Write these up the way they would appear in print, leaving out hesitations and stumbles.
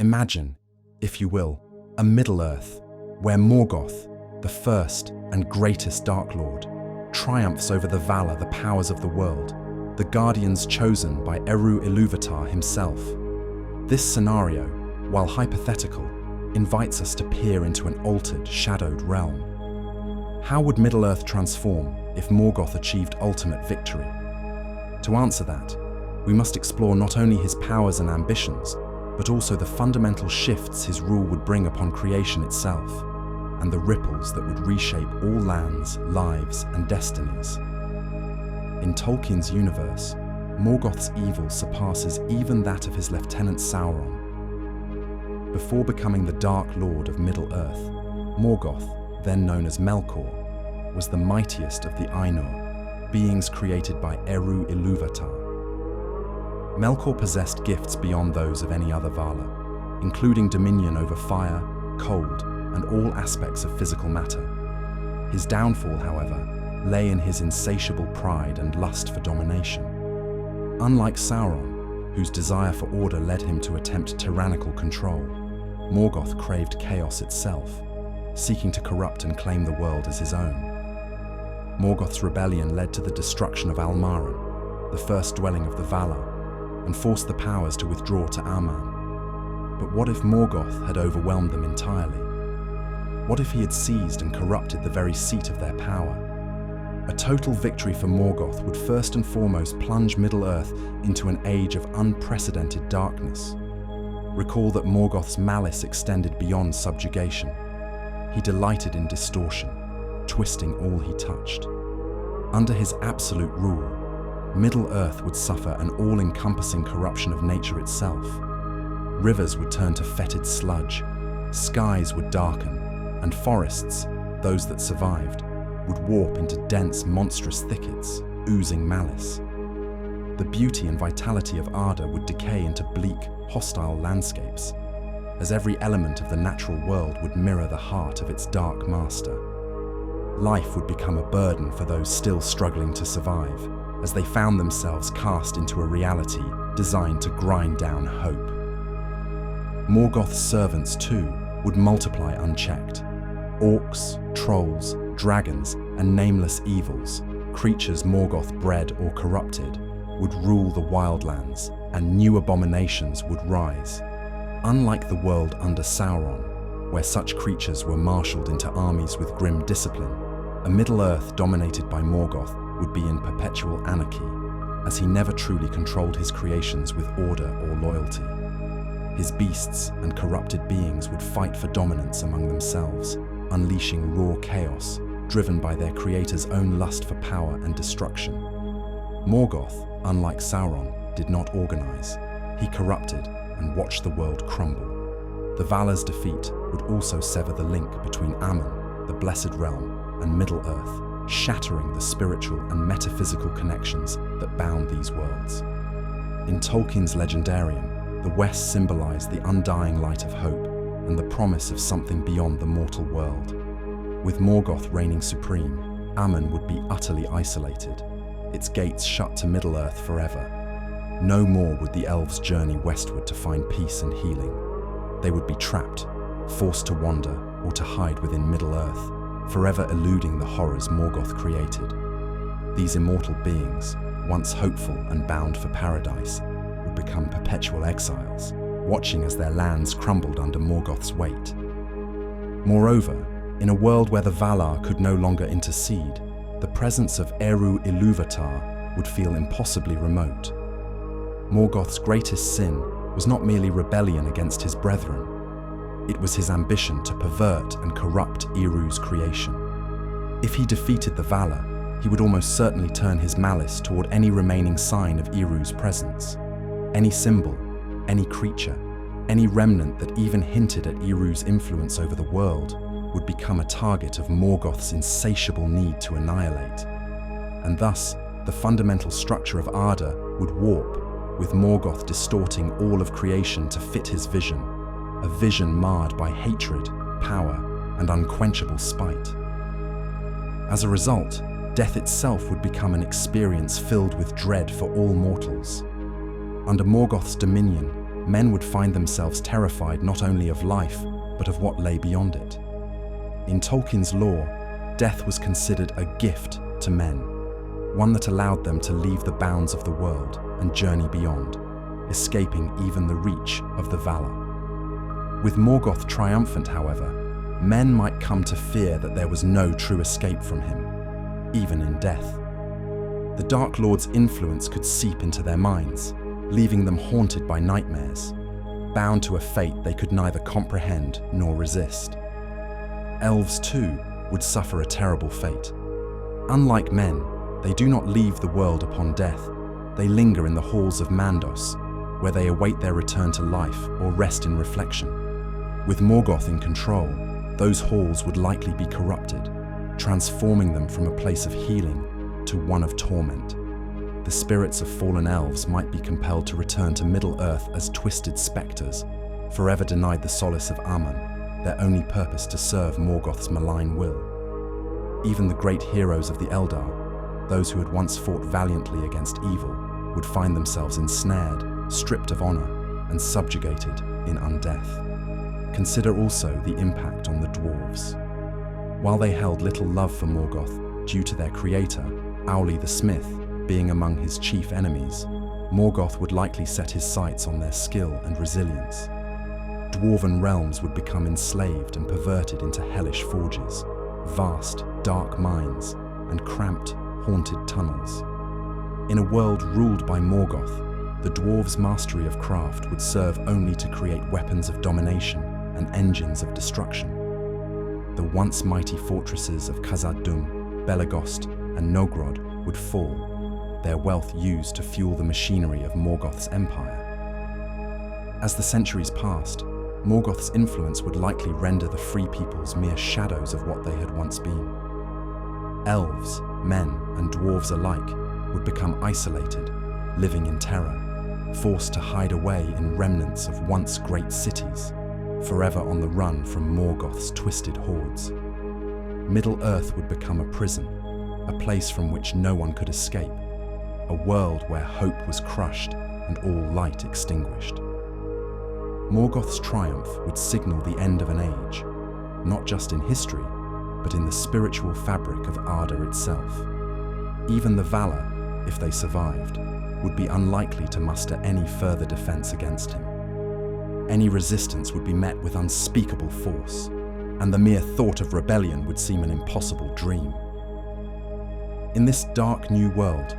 Imagine, if you will, a Middle-earth where Morgoth, the first and greatest Dark Lord, triumphs over the Valar, the powers of the world, the guardians chosen by Eru Ilúvatar himself. This scenario, while hypothetical, invites us to peer into an altered, shadowed realm. How would Middle-earth transform if Morgoth achieved ultimate victory? To answer that, we must explore not only his powers and ambitions, but also the fundamental shifts his rule would bring upon creation itself, and the ripples that would reshape all lands, lives, and destinies. In Tolkien's universe, Morgoth's evil surpasses even that of his lieutenant Sauron. Before becoming the Dark Lord of Middle-earth, Morgoth, then known as Melkor, was the mightiest of the Ainur, beings created by Eru Ilúvatar. Melkor possessed gifts beyond those of any other Valar, including dominion over fire, cold, and all aspects of physical matter. His downfall, however, lay in his insatiable pride and lust for domination. Unlike Sauron, whose desire for order led him to attempt tyrannical control, Morgoth craved chaos itself, seeking to corrupt and claim the world as his own. Morgoth's rebellion led to the destruction of Almaran, the first dwelling of the Valar, and forced the powers to withdraw to Aman. But what if Morgoth had overwhelmed them entirely? What if he had seized and corrupted the very seat of their power? A total victory for Morgoth would first and foremost plunge Middle-earth into an age of unprecedented darkness. Recall that Morgoth's malice extended beyond subjugation. He delighted in distortion, twisting all he touched. Under his absolute rule, Middle-earth would suffer an all-encompassing corruption of nature itself. Rivers would turn to fetid sludge, skies would darken, and forests, those that survived, would warp into dense, monstrous thickets, oozing malice. The beauty and vitality of Arda would decay into bleak, hostile landscapes, as every element of the natural world would mirror the heart of its dark master. Life would become a burden for those still struggling to survive, as they found themselves cast into a reality designed to grind down hope. Morgoth's servants, too, would multiply unchecked. Orcs, trolls, dragons, and nameless evils, creatures Morgoth bred or corrupted, would rule the wildlands, and new abominations would rise. Unlike the world under Sauron, where such creatures were marshaled into armies with grim discipline, a Middle-earth dominated by Morgoth would be in perpetual anarchy, as he never truly controlled his creations with order or loyalty. His beasts and corrupted beings would fight for dominance among themselves, unleashing raw chaos, driven by their creator's own lust for power and destruction. Morgoth, unlike Sauron, did not organize. He corrupted and watched the world crumble. The Valar's defeat would also sever the link between Aman, the Blessed Realm, and Middle-earth, shattering the spiritual and metaphysical connections that bound these worlds. In Tolkien's Legendarium, the West symbolized the undying light of hope and the promise of something beyond the mortal world. With Morgoth reigning supreme, Aman would be utterly isolated, its gates shut to Middle-earth forever. No more would the elves journey westward to find peace and healing. They would be trapped, forced to wander or to hide within Middle-earth, forever eluding the horrors Morgoth created. These immortal beings, once hopeful and bound for paradise, would become perpetual exiles, watching as their lands crumbled under Morgoth's weight. Moreover, in a world where the Valar could no longer intercede, the presence of Eru Ilúvatar would feel impossibly remote. Morgoth's greatest sin was not merely rebellion against his brethren. It was his ambition to pervert and corrupt Eru's creation. If he defeated the Valar, he would almost certainly turn his malice toward any remaining sign of Eru's presence. Any symbol, any creature, any remnant that even hinted at Eru's influence over the world would become a target of Morgoth's insatiable need to annihilate. And thus, the fundamental structure of Arda would warp, with Morgoth distorting all of creation to fit his vision, a vision marred by hatred, power, and unquenchable spite. As a result, death itself would become an experience filled with dread for all mortals. Under Morgoth's dominion, men would find themselves terrified not only of life, but of what lay beyond it. In Tolkien's lore, death was considered a gift to men, one that allowed them to leave the bounds of the world and journey beyond, escaping even the reach of the Valar. With Morgoth triumphant, however, men might come to fear that there was no true escape from him, even in death. The Dark Lord's influence could seep into their minds, leaving them haunted by nightmares, bound to a fate they could neither comprehend nor resist. Elves, too, would suffer a terrible fate. Unlike men, they do not leave the world upon death. They linger in the halls of Mandos, where they await their return to life or rest in reflection. With Morgoth in control, those halls would likely be corrupted, transforming them from a place of healing to one of torment. The spirits of fallen elves might be compelled to return to Middle-earth as twisted spectres, forever denied the solace of Aman, their only purpose to serve Morgoth's malign will. Even the great heroes of the Eldar, those who had once fought valiantly against evil, would find themselves ensnared, stripped of honor, and subjugated in undeath. Consider also the impact on the dwarves. While they held little love for Morgoth due to their creator, Auli the Smith, being among his chief enemies, Morgoth would likely set his sights on their skill and resilience. Dwarven realms would become enslaved and perverted into hellish forges, vast, dark mines, and cramped, haunted tunnels. In a world ruled by Morgoth, the dwarves' mastery of craft would serve only to create weapons of domination and engines of destruction. The once mighty fortresses of Khazad-dûm, Belegost, and Nogrod would fall, their wealth used to fuel the machinery of Morgoth's empire. As the centuries passed, Morgoth's influence would likely render the free peoples mere shadows of what they had once been. Elves, men, and dwarves alike would become isolated, living in terror, forced to hide away in remnants of once great cities, forever on the run from Morgoth's twisted hordes. Middle-earth would become a prison, a place from which no one could escape, a world where hope was crushed and all light extinguished. Morgoth's triumph would signal the end of an age, not just in history, but in the spiritual fabric of Arda itself. Even the Valar, if they survived, would be unlikely to muster any further defense against him. Any resistance would be met with unspeakable force, and the mere thought of rebellion would seem an impossible dream. In this dark new world,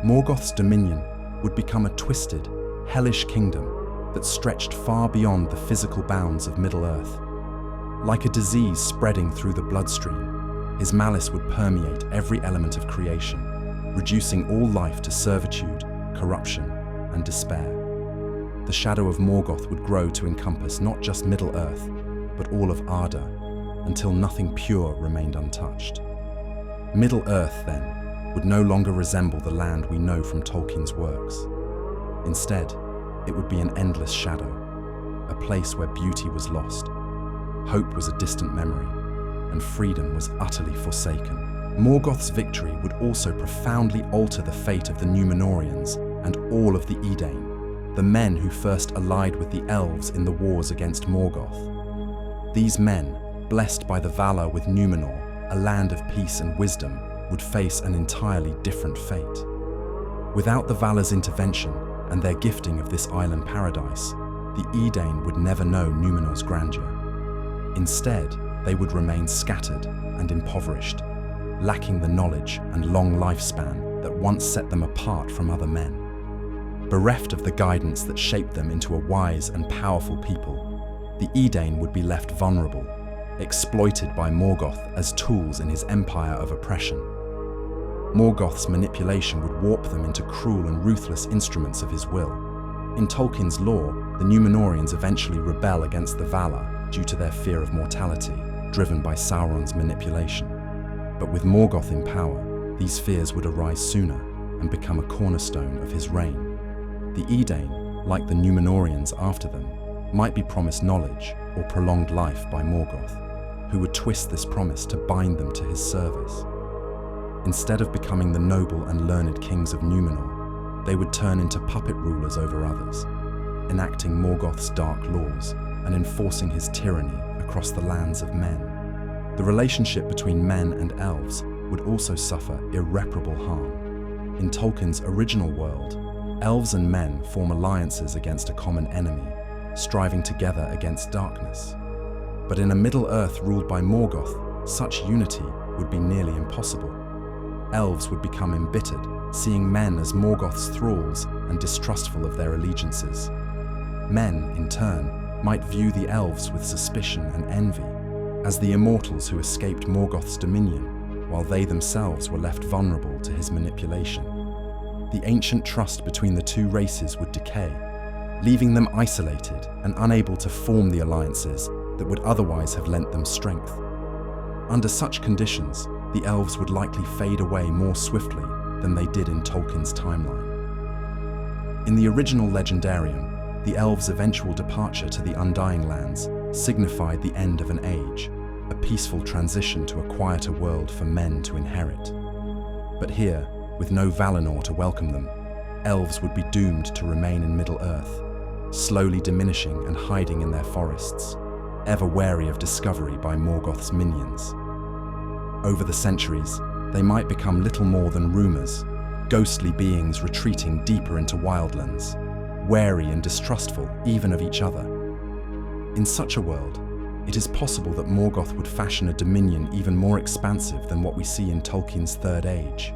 Morgoth's dominion would become a twisted, hellish kingdom that stretched far beyond the physical bounds of Middle-earth. Like a disease spreading through the bloodstream, his malice would permeate every element of creation, reducing all life to servitude, corruption, and despair. The shadow of Morgoth would grow to encompass not just Middle-earth, but all of Arda, until nothing pure remained untouched. Middle-earth, then, would no longer resemble the land we know from Tolkien's works. Instead, it would be an endless shadow, a place where beauty was lost, hope was a distant memory, and freedom was utterly forsaken. Morgoth's victory would also profoundly alter the fate of the Númenóreans and all of the Edain, the men who first allied with the elves in the wars against Morgoth. These men, blessed by the Valar with Númenor, a land of peace and wisdom, would face an entirely different fate. Without the Valar's intervention and their gifting of this island paradise, the Edain would never know Númenor's grandeur. Instead, they would remain scattered and impoverished, lacking the knowledge and long lifespan that once set them apart from other men. Bereft of the guidance that shaped them into a wise and powerful people, the Edain would be left vulnerable, exploited by Morgoth as tools in his empire of oppression. Morgoth's manipulation would warp them into cruel and ruthless instruments of his will. In Tolkien's lore, the Númenóreans eventually rebel against the Valar due to their fear of mortality, driven by Sauron's manipulation. But with Morgoth in power, these fears would arise sooner and become a cornerstone of his reign. The Edain, like the Númenóreans after them, might be promised knowledge or prolonged life by Morgoth, who would twist this promise to bind them to his service. Instead of becoming the noble and learned kings of Númenor, they would turn into puppet rulers over others. enacting Morgoth's dark laws and enforcing his tyranny across the lands of men. The relationship between men and elves would also suffer irreparable harm. In Tolkien's original world, elves and men form alliances against a common enemy, striving together against darkness. But in a Middle-earth ruled by Morgoth, such unity would be nearly impossible. Elves would become embittered, seeing men as Morgoth's thralls and distrustful of their allegiances. Men, in turn, might view the elves with suspicion and envy, as the immortals who escaped Morgoth's dominion, while they themselves were left vulnerable to his manipulation. The ancient trust between the two races would decay, leaving them isolated and unable to form the alliances that would otherwise have lent them strength. Under such conditions, the elves would likely fade away more swiftly than they did in Tolkien's timeline. In the original Legendarium, the elves' eventual departure to the Undying Lands signified the end of an age, a peaceful transition to a quieter world for men to inherit. But here, with no Valinor to welcome them, elves would be doomed to remain in Middle-earth, slowly diminishing and hiding in their forests, ever wary of discovery by Morgoth's minions. Over the centuries, they might become little more than rumors, ghostly beings retreating deeper into wildlands, wary and distrustful even of each other. In such a world, it is possible that Morgoth would fashion a dominion even more expansive than what we see in Tolkien's Third Age.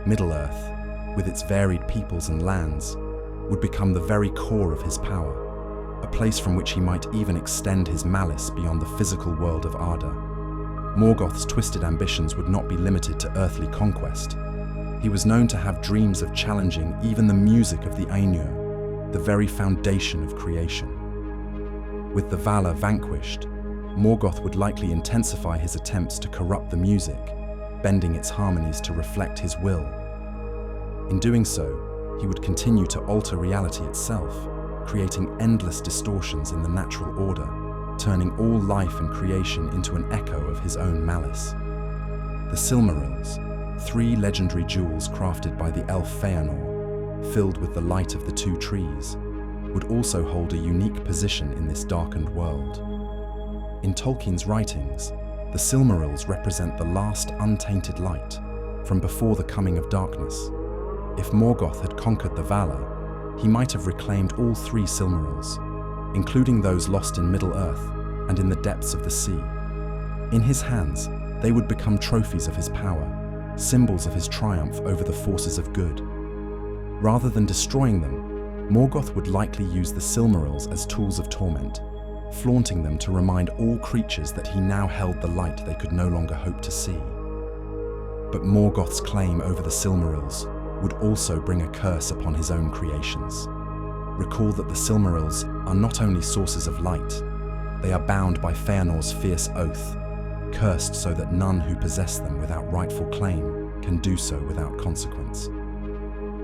Middle-earth, with its varied peoples and lands, would become the very core of his power, a place from which he might even extend his malice beyond the physical world of Arda. Morgoth's twisted ambitions would not be limited to earthly conquest. He was known to have dreams of challenging even the music of the Ainur, the very foundation of creation. With the Valar vanquished, Morgoth would likely intensify his attempts to corrupt the music, bending its harmonies to reflect his will. In doing so, he would continue to alter reality itself, creating endless distortions in the natural order, turning all life and creation into an echo of his own malice. The Silmarils, 3 legendary jewels crafted by the elf Feanor, filled with the light of the 2 trees, would also hold a unique position in this darkened world. In Tolkien's writings, the Silmarils represent the last untainted light from before the coming of darkness. If Morgoth had conquered the Valar, he might have reclaimed all 3 Silmarils, including those lost in Middle-earth and in the depths of the sea. In his hands, they would become trophies of his power, symbols of his triumph over the forces of good. Rather than destroying them, Morgoth would likely use the Silmarils as tools of torment, flaunting them to remind all creatures that he now held the light they could no longer hope to see. But Morgoth's claim over the Silmarils would also bring a curse upon his own creations. Recall that the Silmarils are not only sources of light, they are bound by Feanor's fierce oath, cursed so that none who possess them without rightful claim can do so without consequence.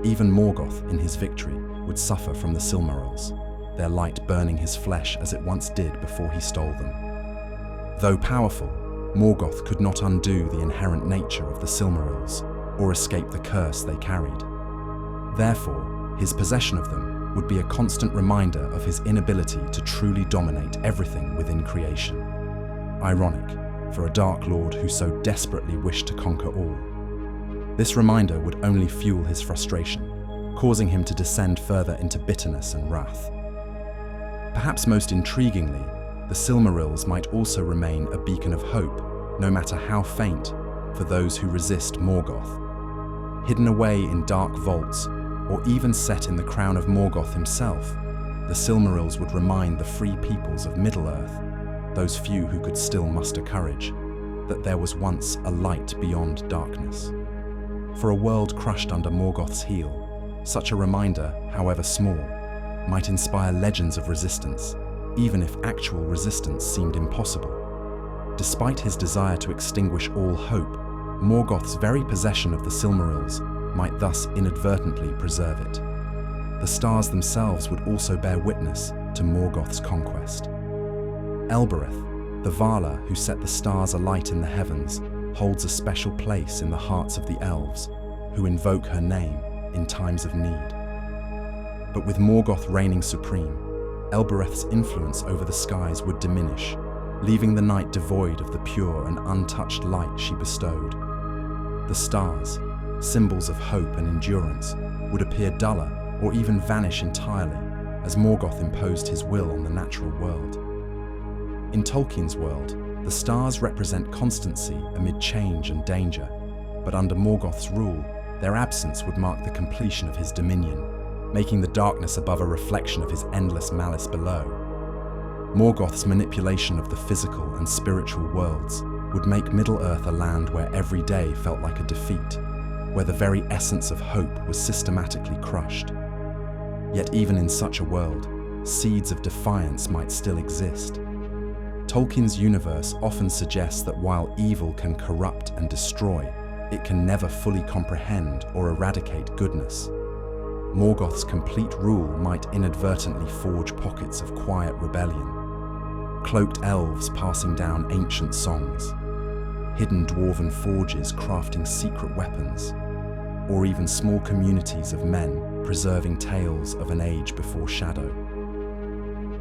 Even Morgoth, in his victory, would suffer from the Silmarils, their light burning his flesh as it once did before he stole them. Though powerful, Morgoth could not undo the inherent nature of the Silmarils or escape the curse they carried. Therefore, his possession of them would be a constant reminder of his inability to truly dominate everything within creation. Ironic, for a Dark Lord who so desperately wished to conquer all. This reminder would only fuel his frustration, causing him to descend further into bitterness and wrath. Perhaps most intriguingly, the Silmarils might also remain a beacon of hope, no matter how faint, for those who resist Morgoth. Hidden away in dark vaults, or even set in the crown of Morgoth himself, the Silmarils would remind the free peoples of Middle-earth, those few who could still muster courage, that there was once a light beyond darkness. For a world crushed under Morgoth's heel, such a reminder, however small, might inspire legends of resistance, even if actual resistance seemed impossible. Despite his desire to extinguish all hope, Morgoth's very possession of the Silmarils might thus inadvertently preserve it. The stars themselves would also bear witness to Morgoth's conquest. Elbereth, the Valar who set the stars alight in the heavens, holds a special place in the hearts of the elves, who invoke her name in times of need. But with Morgoth reigning supreme, Elbereth's influence over the skies would diminish, leaving the night devoid of the pure and untouched light she bestowed. The stars, symbols of hope and endurance, would appear duller or even vanish entirely as Morgoth imposed his will on the natural world. In Tolkien's world, the stars represent constancy amid change and danger, but under Morgoth's rule, their absence would mark the completion of his dominion, making the darkness above a reflection of his endless malice below. Morgoth's manipulation of the physical and spiritual worlds would make Middle-earth a land where every day felt like a defeat, where the very essence of hope was systematically crushed. Yet even in such a world, seeds of defiance might still exist. Tolkien's universe often suggests that while evil can corrupt and destroy, it can never fully comprehend or eradicate goodness. Morgoth's complete rule might inadvertently forge pockets of quiet rebellion. Cloaked elves passing down ancient songs, hidden dwarven forges crafting secret weapons, or even small communities of men preserving tales of an age before shadow.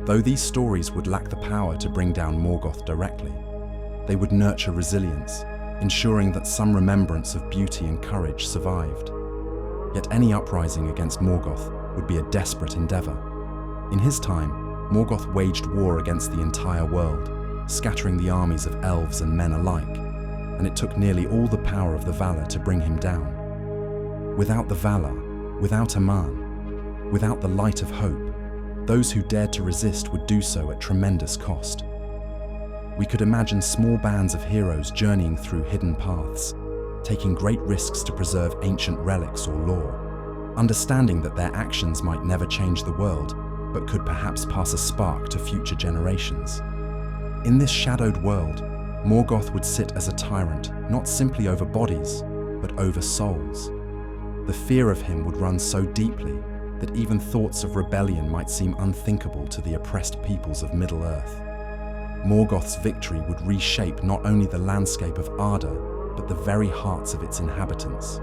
Though these stories would lack the power to bring down Morgoth directly, they would nurture resilience, ensuring that some remembrance of beauty and courage survived. Yet any uprising against Morgoth would be a desperate endeavor. In his time, Morgoth waged war against the entire world, scattering the armies of elves and men alike, and it took nearly all the power of the Valar to bring him down. Without the Valar, without Aman, without the light of hope, those who dared to resist would do so at tremendous cost. We could imagine small bands of heroes journeying through hidden paths, taking great risks to preserve ancient relics or lore, understanding that their actions might never change the world, but could perhaps pass a spark to future generations. In this shadowed world, Morgoth would sit as a tyrant, not simply over bodies, but over souls. The fear of him would run so deeply that even thoughts of rebellion might seem unthinkable to the oppressed peoples of Middle-earth. Morgoth's victory would reshape not only the landscape of Arda, but the very hearts of its inhabitants.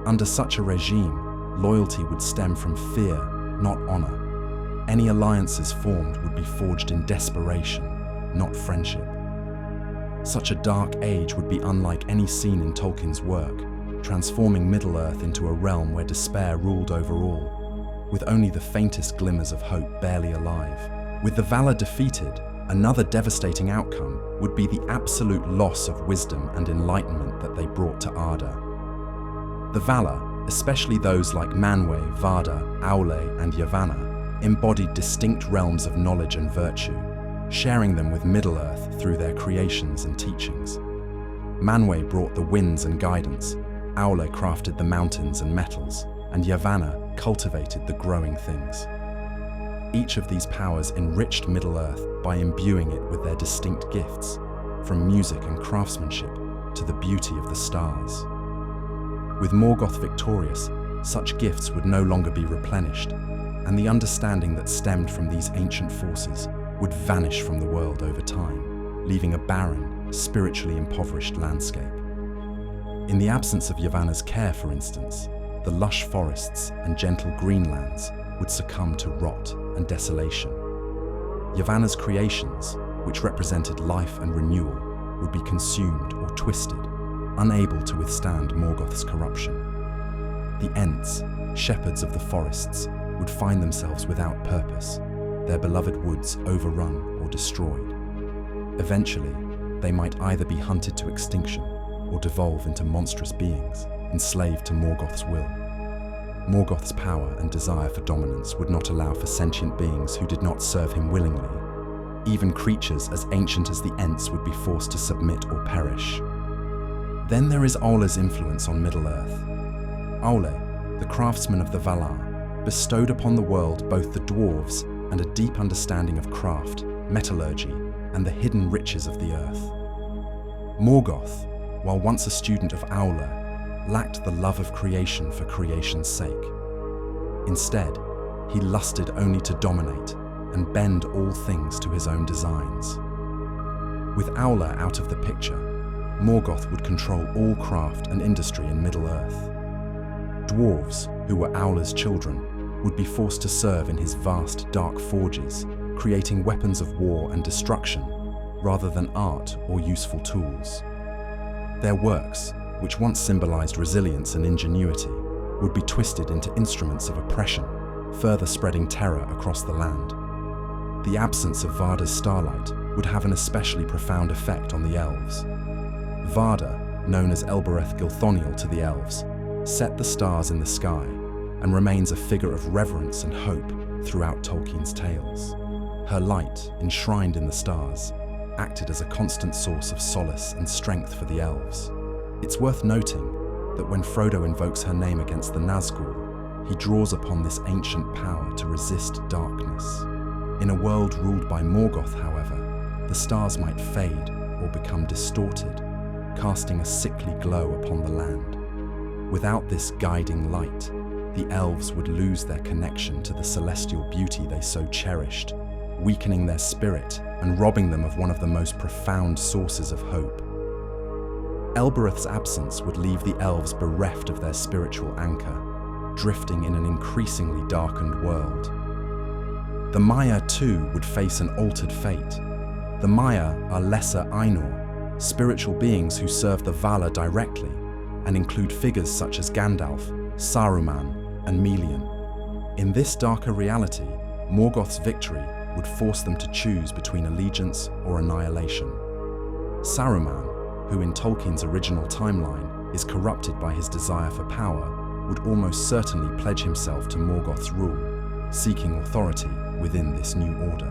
Under such a regime, loyalty would stem from fear, not honor. Any alliances formed would be forged in desperation, not friendship. Such a dark age would be unlike any seen in Tolkien's work, transforming Middle-earth into a realm where despair ruled over all, with only the faintest glimmers of hope barely alive. With the Valar defeated, another devastating outcome would be the absolute loss of wisdom and enlightenment that they brought to Arda. The Valar, especially those like Manwë, Vardar, Aule, and Yavanna, embodied distinct realms of knowledge and virtue, sharing them with Middle-earth through their creations and teachings. Manwë brought the winds and guidance, Aule crafted the mountains and metals, and Yavanna cultivated the growing things. Each of these powers enriched Middle-earth by imbuing it with their distinct gifts, from music and craftsmanship to the beauty of the stars. With Morgoth victorious, such gifts would no longer be replenished, and the understanding that stemmed from these ancient forces would vanish from the world over time, leaving a barren, spiritually impoverished landscape. In the absence of Yavanna's care, for instance, the lush forests and gentle greenlands would succumb to rot and desolation. Yavanna's creations, which represented life and renewal, would be consumed or twisted, unable to withstand Morgoth's corruption. The Ents, shepherds of the forests, would find themselves without purpose, their beloved woods overrun or destroyed. Eventually, they might either be hunted to extinction or devolve into monstrous beings, enslaved to Morgoth's will. Morgoth's power and desire for dominance would not allow for sentient beings who did not serve him willingly. Even creatures as ancient as the Ents would be forced to submit or perish. Then there is Aule's influence on Middle-earth. Aule, the craftsman of the Valar, bestowed upon the world both the dwarves and a deep understanding of craft, metallurgy, and the hidden riches of the earth. Morgoth, while once a student of Aule, lacked the love of creation for creation's sake. Instead, he lusted only to dominate and bend all things to his own designs. With Aule out of the picture, Morgoth would control all craft and industry in Middle-earth. Dwarves, who were Aule's children, would be forced to serve in his vast dark forges, creating weapons of war and destruction, rather than art or useful tools. Their works, which once symbolized resilience and ingenuity, would be twisted into instruments of oppression, further spreading terror across the land. The absence of Varda's starlight would have an especially profound effect on the elves. Varda, known as Elbereth Gilthoniel to the elves, set the stars in the sky and remains a figure of reverence and hope throughout Tolkien's tales. Her light, enshrined in the stars, acted as a constant source of solace and strength for the elves. It's worth noting that when Frodo invokes her name against the Nazgul, he draws upon this ancient power to resist darkness. In a world ruled by Morgoth, however, the stars might fade or become distorted, casting a sickly glow upon the land. Without this guiding light, the elves would lose their connection to the celestial beauty they so cherished, weakening their spirit and robbing them of one of the most profound sources of hope. Elbereth's absence would leave the elves bereft of their spiritual anchor, drifting in an increasingly darkened world. The Maiar, too, would face an altered fate. The Maiar are lesser Ainur, spiritual beings who serve the Valar directly, and include figures such as Gandalf, Saruman, and Melian. In this darker reality, Morgoth's victory would force them to choose between allegiance or annihilation. Saruman, who in Tolkien's original timeline is corrupted by his desire for power, would almost certainly pledge himself to Morgoth's rule, seeking authority within this new order.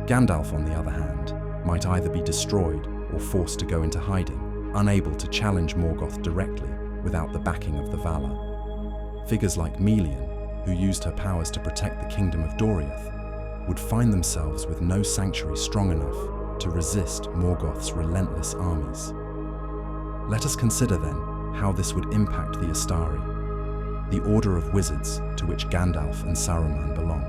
Gandalf, on the other hand, might either be destroyed or forced to go into hiding, unable to challenge Morgoth directly without the backing of the Valar. Figures like Melian, who used her powers to protect the kingdom of Doriath, would find themselves with no sanctuary strong enough to resist Morgoth's relentless armies. Let us consider then how this would impact the Astari, the order of wizards to which Gandalf and Saruman belong.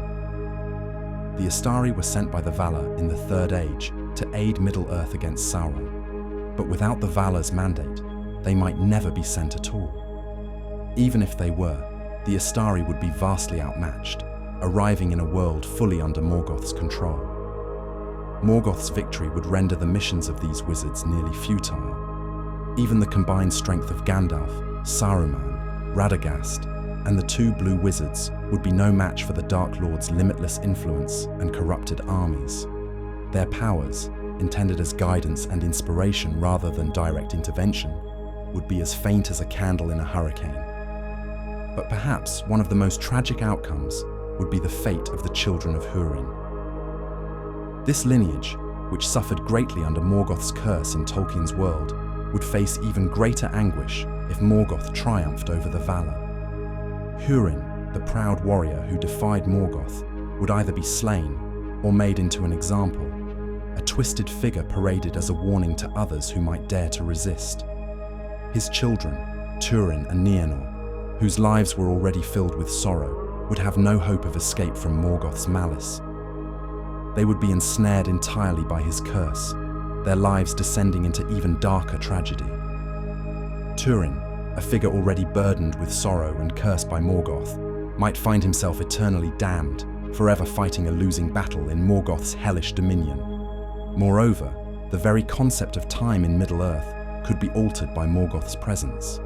The Astari were sent by the Valar in the Third Age to aid Middle-earth against Sauron, but without the Valar's mandate, they might never be sent at all. Even if they were, the Astari would be vastly outmatched, arriving in a world fully under Morgoth's control. Morgoth's victory would render the missions of these wizards nearly futile. Even the combined strength of Gandalf, Saruman, Radagast, and the two blue wizards would be no match for the Dark Lord's limitless influence and corrupted armies. Their powers, intended as guidance and inspiration rather than direct intervention, would be as faint as a candle in a hurricane. But perhaps one of the most tragic outcomes would be the fate of the children of Húrin. This lineage, which suffered greatly under Morgoth's curse in Tolkien's world, would face even greater anguish if Morgoth triumphed over the Valar. Húrin, the proud warrior who defied Morgoth, would either be slain or made into an example, a twisted figure paraded as a warning to others who might dare to resist. His children, Túrin and Nienor, whose lives were already filled with sorrow, would have no hope of escape from Morgoth's malice. They would be ensnared entirely by his curse, their lives descending into even darker tragedy. Túrin, a figure already burdened with sorrow and cursed by Morgoth, might find himself eternally damned, forever fighting a losing battle in Morgoth's hellish dominion. Moreover, the very concept of time in Middle-earth could be altered by Morgoth's presence.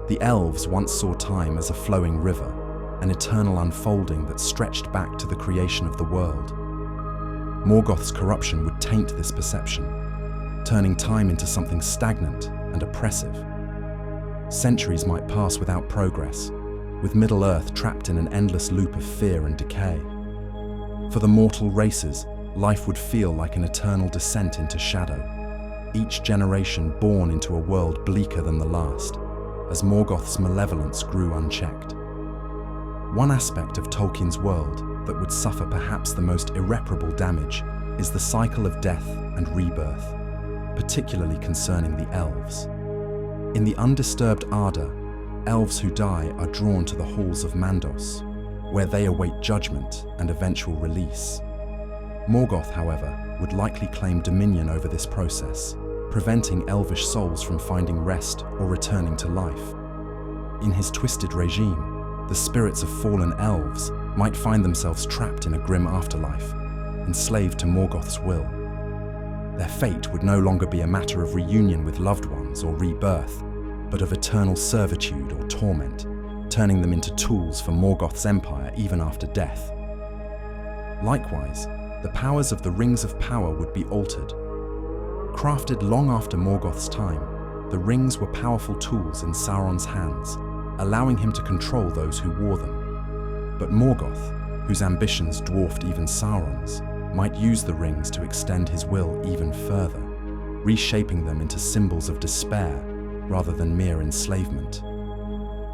The elves once saw time as a flowing river, an eternal unfolding that stretched back to the creation of the world. Morgoth's corruption would taint this perception, turning time into something stagnant and oppressive. Centuries might pass without progress, with Middle-earth trapped in an endless loop of fear and decay. For the mortal races, life would feel like an eternal descent into shadow, each generation born into a world bleaker than the last, as Morgoth's malevolence grew unchecked. One aspect of Tolkien's world that would suffer perhaps the most irreparable damage is the cycle of death and rebirth, particularly concerning the elves. In the undisturbed Arda, elves who die are drawn to the halls of Mandos, where they await judgment and eventual release. Morgoth, however, would likely claim dominion over this process, preventing elvish souls from finding rest or returning to life. In his twisted regime, the spirits of fallen elves might find themselves trapped in a grim afterlife, enslaved to Morgoth's will. Their fate would no longer be a matter of reunion with loved ones or rebirth, but of eternal servitude or torment, turning them into tools for Morgoth's empire even after death. Likewise, the powers of the Rings of Power would be altered. Crafted long after Morgoth's time, the rings were powerful tools in Sauron's hands, allowing him to control those who wore them. But Morgoth, whose ambitions dwarfed even Sauron's, might use the rings to extend his will even further, reshaping them into symbols of despair rather than mere enslavement.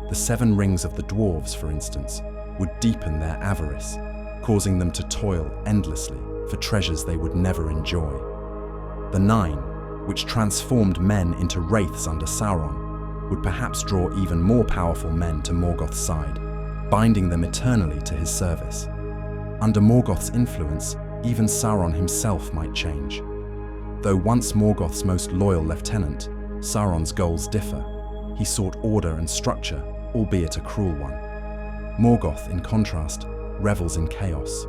The 7 rings of the dwarves, for instance, would deepen their avarice, causing them to toil endlessly for treasures they would never enjoy. The 9, which transformed men into wraiths under Sauron, would perhaps draw even more powerful men to Morgoth's side, binding them eternally to his service. Under Morgoth's influence, even Sauron himself might change. Though once Morgoth's most loyal lieutenant, Sauron's goals differ. He sought order and structure, albeit a cruel one. Morgoth, in contrast, revels in chaos.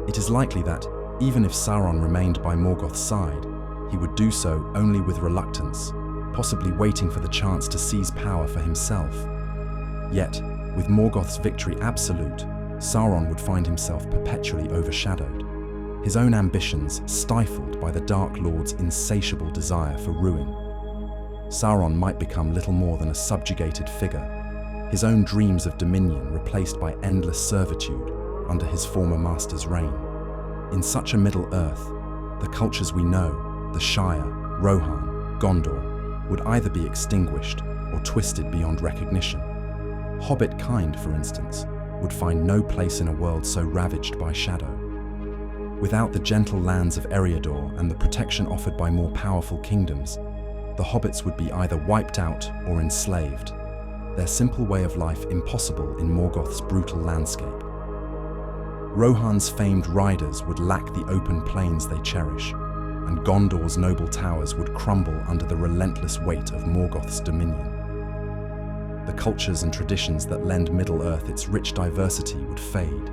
It is likely that, even if Sauron remained by Morgoth's side, he would do so only with reluctance, possibly waiting for the chance to seize power for himself. Yet, with Morgoth's victory absolute, Sauron would find himself perpetually overshadowed, his own ambitions stifled by the Dark Lord's insatiable desire for ruin. Sauron might become little more than a subjugated figure, his own dreams of dominion replaced by endless servitude under his former master's reign. In such a Middle-earth, the cultures we know, the Shire, Rohan, Gondor, would either be extinguished or twisted beyond recognition. Hobbit kind, for instance, would find no place in a world so ravaged by shadow. Without the gentle lands of Eriador and the protection offered by more powerful kingdoms, the hobbits would be either wiped out or enslaved, their simple way of life impossible in Morgoth's brutal landscape. Rohan's famed riders would lack the open plains they cherish, and Gondor's noble towers would crumble under the relentless weight of Morgoth's dominion. The cultures and traditions that lend Middle-earth its rich diversity would fade,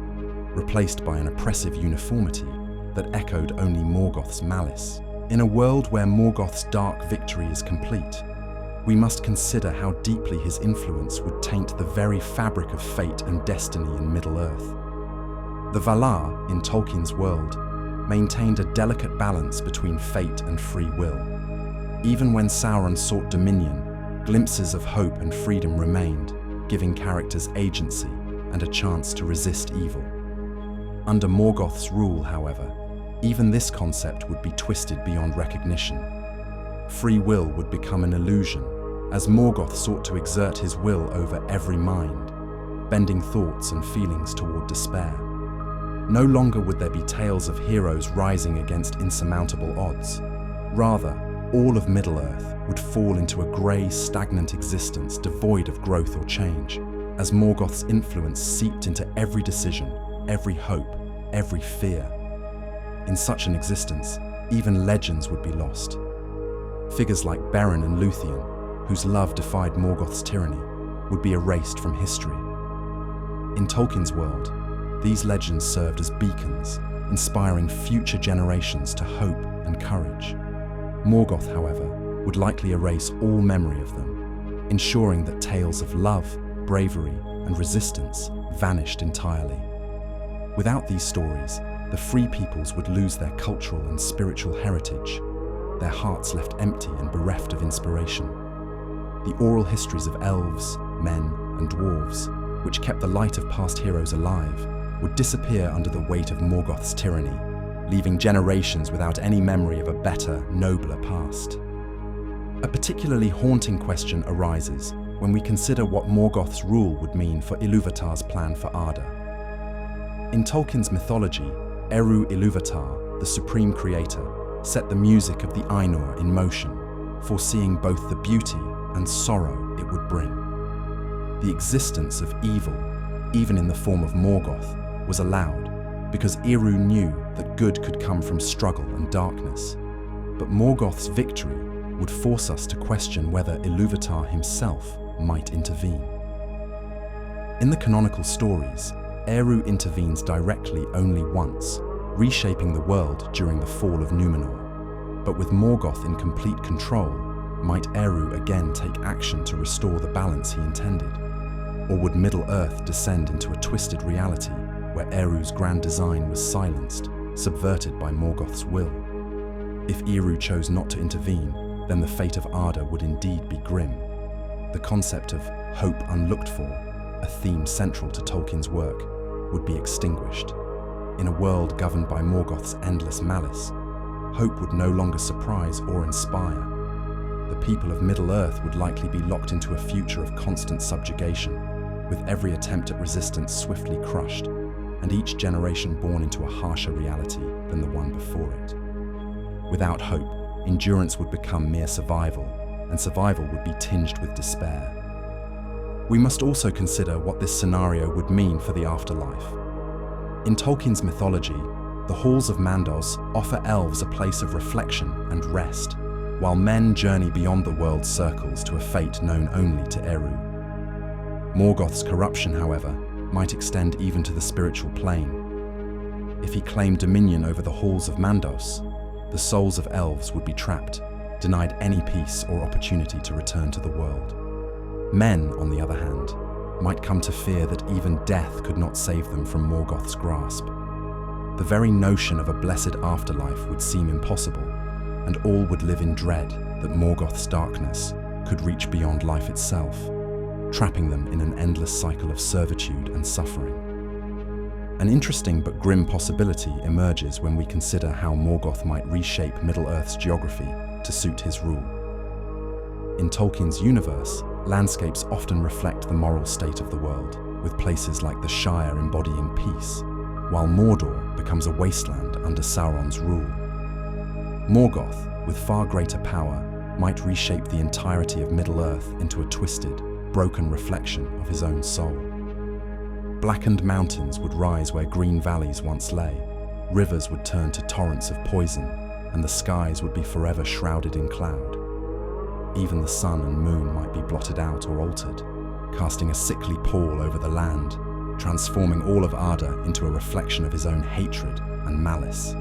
replaced by an oppressive uniformity that echoed only Morgoth's malice. In a world where Morgoth's dark victory is complete, we must consider how deeply his influence would taint the very fabric of fate and destiny in Middle-earth. The Valar, in Tolkien's world, maintained a delicate balance between fate and free will. Even when Sauron sought dominion, glimpses of hope and freedom remained, giving characters agency and a chance to resist evil. Under Morgoth's rule, however, even this concept would be twisted beyond recognition. Free will would become an illusion, as Morgoth sought to exert his will over every mind, bending thoughts and feelings toward despair. No longer would there be tales of heroes rising against insurmountable odds. Rather, all of Middle-earth would fall into a grey, stagnant existence devoid of growth or change, as Morgoth's influence seeped into every decision, every hope, every fear. In such an existence, even legends would be lost. Figures like Beren and Luthien, whose love defied Morgoth's tyranny, would be erased from history. In Tolkien's world, these legends served as beacons, inspiring future generations to hope and courage. Morgoth, however, would likely erase all memory of them, ensuring that tales of love, bravery, and resistance vanished entirely. Without these stories, the Free Peoples would lose their cultural and spiritual heritage, their hearts left empty and bereft of inspiration. The oral histories of elves, men, and dwarves, which kept the light of past heroes alive, would disappear under the weight of Morgoth's tyranny, leaving generations without any memory of a better, nobler past. A particularly haunting question arises when we consider what Morgoth's rule would mean for Ilúvatar's plan for Arda. In Tolkien's mythology, Eru Ilúvatar, the supreme creator, set the music of the Ainur in motion, foreseeing both the beauty and sorrow it would bring. The existence of evil, even in the form of Morgoth, was allowed because Eru knew that good could come from struggle and darkness. But Morgoth's victory would force us to question whether Ilúvatar himself might intervene. In the canonical stories, Eru intervenes directly only once, reshaping the world during the fall of Númenor. But with Morgoth in complete control, might Eru again take action to restore the balance he intended? Or would Middle-earth descend into a twisted reality where Eru's grand design was silenced, subverted by Morgoth's will? If Eru chose not to intervene, then the fate of Arda would indeed be grim. The concept of hope unlooked for, a theme central to Tolkien's work, would be extinguished. In a world governed by Morgoth's endless malice, hope would no longer surprise or inspire. The people of Middle-earth would likely be locked into a future of constant subjugation, with every attempt at resistance swiftly crushed, and each generation born into a harsher reality than the one before it. Without hope, endurance would become mere survival, and survival would be tinged with despair. We must also consider what this scenario would mean for the afterlife. In Tolkien's mythology, the halls of Mandos offer elves a place of reflection and rest, while men journey beyond the world's circles to a fate known only to Eru. Morgoth's corruption, however, might extend even to the spiritual plane. If he claimed dominion over the halls of Mandos, the souls of elves would be trapped, denied any peace or opportunity to return to the world. Men, on the other hand, might come to fear that even death could not save them from Morgoth's grasp. The very notion of a blessed afterlife would seem impossible, and all would live in dread that Morgoth's darkness could reach beyond life itself, trapping them in an endless cycle of servitude and suffering. An interesting but grim possibility emerges when we consider how Morgoth might reshape Middle-earth's geography to suit his rule. In Tolkien's universe, landscapes often reflect the moral state of the world, with places like the Shire embodying peace, while Mordor becomes a wasteland under Sauron's rule. Morgoth, with far greater power, might reshape the entirety of Middle-earth into a twisted, broken reflection of his own soul. Blackened mountains would rise where green valleys once lay, rivers would turn to torrents of poison, and the skies would be forever shrouded in cloud. Even the sun and moon might be blotted out or altered, casting a sickly pall over the land, transforming all of Arda into a reflection of his own hatred and malice.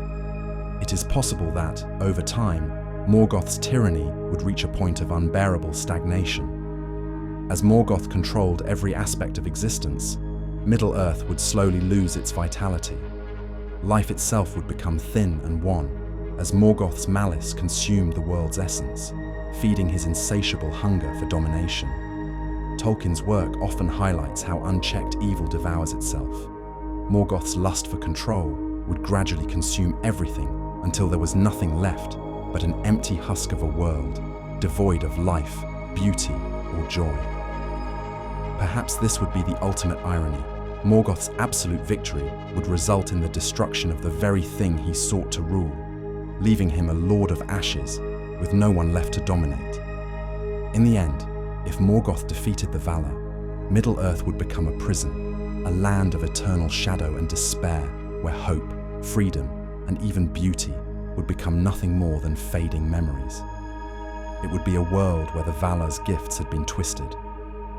It is possible that, over time, Morgoth's tyranny would reach a point of unbearable stagnation. As Morgoth controlled every aspect of existence, Middle-earth would slowly lose its vitality. Life itself would become thin and wan, as Morgoth's malice consumed the world's essence, feeding his insatiable hunger for domination. Tolkien's work often highlights how unchecked evil devours itself. Morgoth's lust for control would gradually consume everything until there was nothing left but an empty husk of a world, devoid of life, beauty, or joy. Perhaps this would be the ultimate irony. Morgoth's absolute victory would result in the destruction of the very thing he sought to rule, leaving him a lord of ashes, with no one left to dominate. In the end, if Morgoth defeated the Valar, Middle-earth would become a prison, a land of eternal shadow and despair, where hope, freedom, and even beauty would become nothing more than fading memories. It would be a world where the Valar's gifts had been twisted,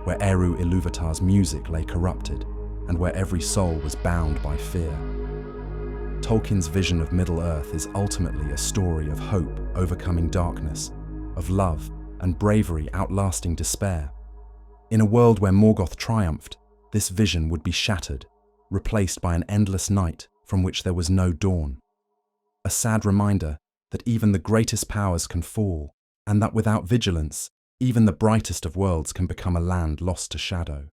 where Eru Ilúvatar's music lay corrupted, and where every soul was bound by fear. Tolkien's vision of Middle-earth is ultimately a story of hope overcoming darkness, of love and bravery outlasting despair. In a world where Morgoth triumphed, this vision would be shattered, replaced by an endless night from which there was no dawn. A sad reminder that even the greatest powers can fall, and that without vigilance, even the brightest of worlds can become a land lost to shadow.